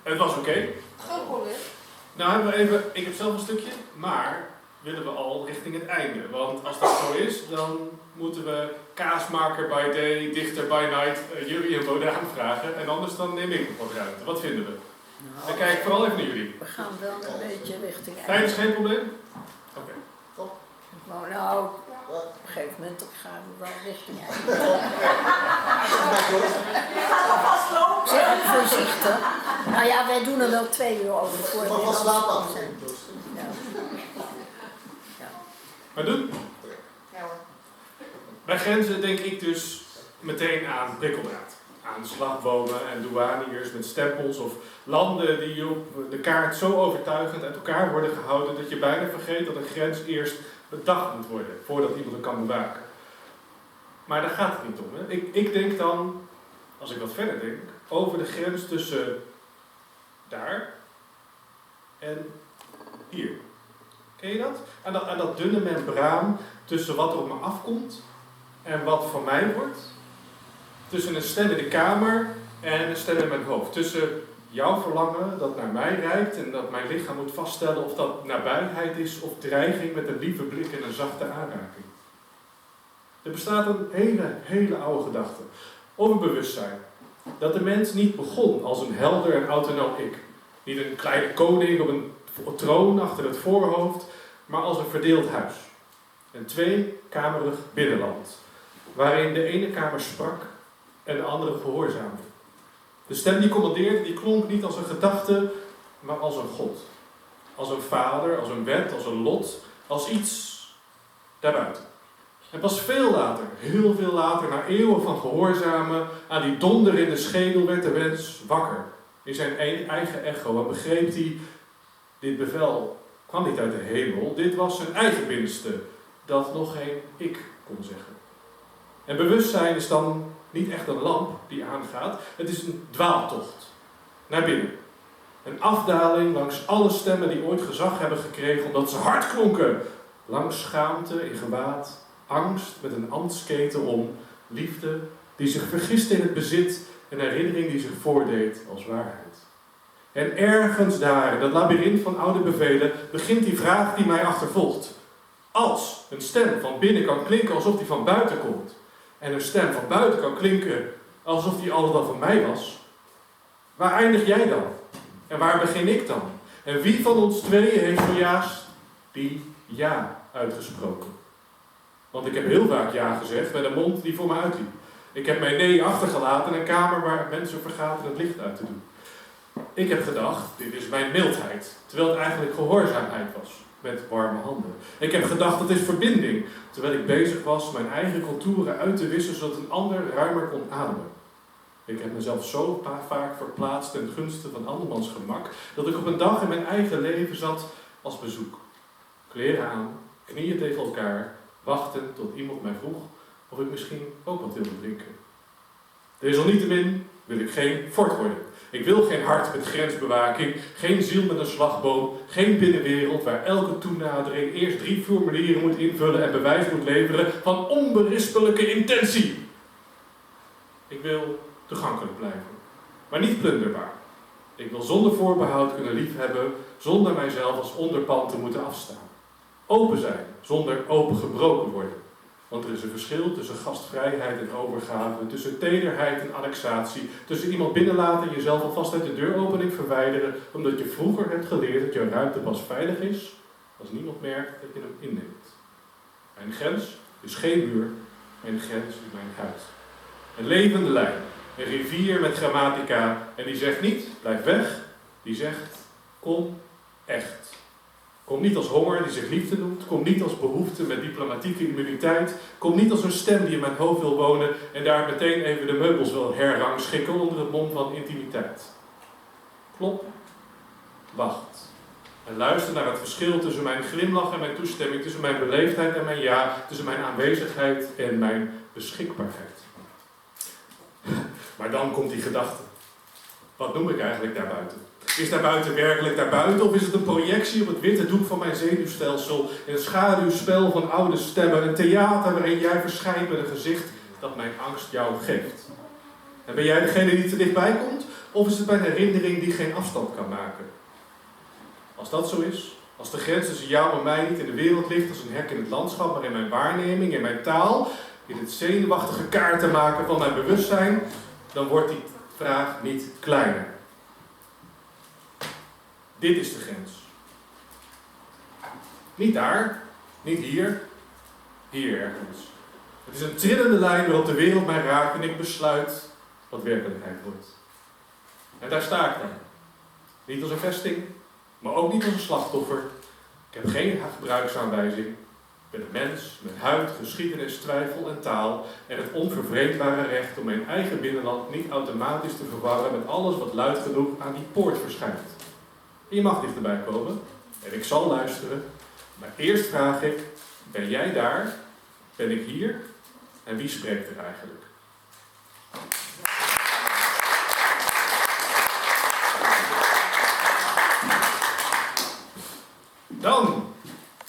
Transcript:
Het was oké. Geen probleem. Nou hebben we even, ik heb zelf een stukje, maar willen we al richting het einde. Want als dat zo is, dan moeten we kaasmaker by day, dichter by night, jullie en Bodaan vragen. En anders dan neem ik nog wat ruimte. Wat vinden we? Dan kijk ik vooral even naar jullie. We gaan wel een beetje richting Tijdens geen probleem? Oké. Nou, op een gegeven moment gaan we wel richting eind. Zeg voorzichtig. Nou ja, wij doen er wel 2 uur over voor we in Amsterdam zijn. Ja. Maar doen? Ja hoor. Wij grenzen denk ik dus meteen aan prikkeldraad. Aan slagbomen en douaniers met stempels of landen die op de kaart zo overtuigend uit elkaar worden gehouden dat je bijna vergeet dat een grens eerst bedacht moet worden voordat iemand hem kan bewaken. Maar daar gaat het niet om. Hè? Ik denk dan, als ik wat verder denk, over de grens tussen daar en hier. Ken je dat? Aan dat dunne membraan tussen wat er op me afkomt en wat van mij wordt. Tussen een stem in de kamer en een stem in mijn hoofd. Tussen jouw verlangen dat naar mij reikt en dat mijn lichaam moet vaststellen of dat nabijheid is of dreiging met een lieve blik en een zachte aanraking. Er bestaat een hele oude gedachte over bewustzijn. Dat de mens niet begon als een helder en autonoom ik. Niet een kleine koning op een troon achter het voorhoofd, maar als een verdeeld huis. Een 2-kamerig binnenland, waarin de ene kamer sprak en de andere gehoorzaamde. De stem die commandeerde, die klonk niet als een gedachte, maar als een God. Als een vader, als een wet, als een lot, als iets daarbuiten. En pas veel later, heel veel later, na eeuwen van gehoorzamen, aan die donder in de schedel werd de mens wakker. In zijn eigen echo en begreep hij, dit bevel kwam niet uit de hemel, dit was zijn eigen binnenste, dat nog geen ik kon zeggen. En bewustzijn is dan niet echt een lamp die aangaat, het is een dwaaltocht naar binnen. Een afdaling langs alle stemmen die ooit gezag hebben gekregen omdat ze hard klonken. Langs schaamte in gewaad, angst met een ambtsketen om, liefde die zich vergiste in het bezit en herinnering die zich voordeed als waarheid. En ergens daar, in dat labyrint van oude bevelen, begint die vraag die mij achtervolgt. Als een stem van binnen kan klinken alsof die van buiten komt, en een stem van buiten kan klinken alsof die altijd van mij was, waar eindig jij dan? En waar begin ik dan? En wie van ons tweeën heeft zojuist die ja uitgesproken? Want ik heb heel vaak ja gezegd met een mond die voor me uitliep. Ik heb mijn nee achtergelaten in een kamer waar mensen vergaten het licht uit te doen. Ik heb gedacht, dit is mijn mildheid, terwijl het eigenlijk gehoorzaamheid was, met warme handen. Ik heb gedacht, het is verbinding, terwijl ik bezig was mijn eigen contouren uit te wissen, zodat een ander ruimer kon ademen. Ik heb mezelf zo vaak verplaatst ten gunste van andermans gemak, dat ik op een dag in mijn eigen leven zat als bezoek. Kleren aan, knieën tegen elkaar, wachten tot iemand mij vroeg of ik misschien ook wat wilde drinken. Desalniettemin wil ik geen fort worden. Ik wil geen hart met grensbewaking, geen ziel met een slagboom, geen binnenwereld waar elke toenadering eerst 3 formulieren moet invullen en bewijs moet leveren van onberispelijke intentie. Ik wil toegankelijk blijven, maar niet plunderbaar. Ik wil zonder voorbehoud kunnen liefhebben, zonder mijzelf als onderpand te moeten afstaan. Open zijn, zonder opengebroken worden. Want er is een verschil tussen gastvrijheid en overgave, tussen tederheid en annexatie, tussen iemand binnenlaten en jezelf alvast uit de deuropening verwijderen, omdat je vroeger hebt geleerd dat je ruimte pas veilig is, als niemand merkt dat je hem inneemt. Mijn grens is geen muur, mijn grens is mijn huid. Een levende lijn, een rivier met grammatica, en die zegt niet, blijf weg, die zegt, kom echt. Kom niet als honger die zich liefde noemt. Kom niet als behoefte met diplomatieke immuniteit. Kom niet als een stem die in mijn hoofd wil wonen en daar meteen even de meubels wil herrangschikken onder het mom van intimiteit. Klop, wacht. En luister naar het verschil tussen mijn glimlach en mijn toestemming, tussen mijn beleefdheid en mijn ja, tussen mijn aanwezigheid en mijn beschikbaarheid. Maar dan komt die gedachte. Wat noem ik eigenlijk daarbuiten? Is daarbuiten werkelijk daarbuiten of is het een projectie op het witte doek van mijn zenuwstelsel, een schaduwspel van oude stemmen, een theater waarin jij verschijnt met een gezicht dat mijn angst jou geeft? En ben jij degene die te dichtbij komt? Of is het mijn herinnering die geen afstand kan maken? Als dat zo is, als de grens tussen jou en mij niet in de wereld ligt als een hek in het landschap, maar in mijn waarneming, in mijn taal, in het zenuwachtige kaarten maken van mijn bewustzijn, dan wordt die vraag niet kleiner. Dit is de grens. Niet daar, niet hier, hier ergens. Het is een trillende lijn waarop de wereld mij raakt en ik besluit wat werkelijkheid wordt. En daar sta ik dan. Niet als een vesting, maar ook niet als een slachtoffer. Ik heb geen gebruiksaanwijzing. Ik ben een mens met huid, geschiedenis, twijfel en taal en het onvervreemdbare recht om mijn eigen binnenland niet automatisch te verwarren met alles wat luid genoeg aan die poort verschijnt. Je mag dichterbij komen en ik zal luisteren, maar eerst vraag ik, ben jij daar? Ben ik hier? En wie spreekt er eigenlijk? Dan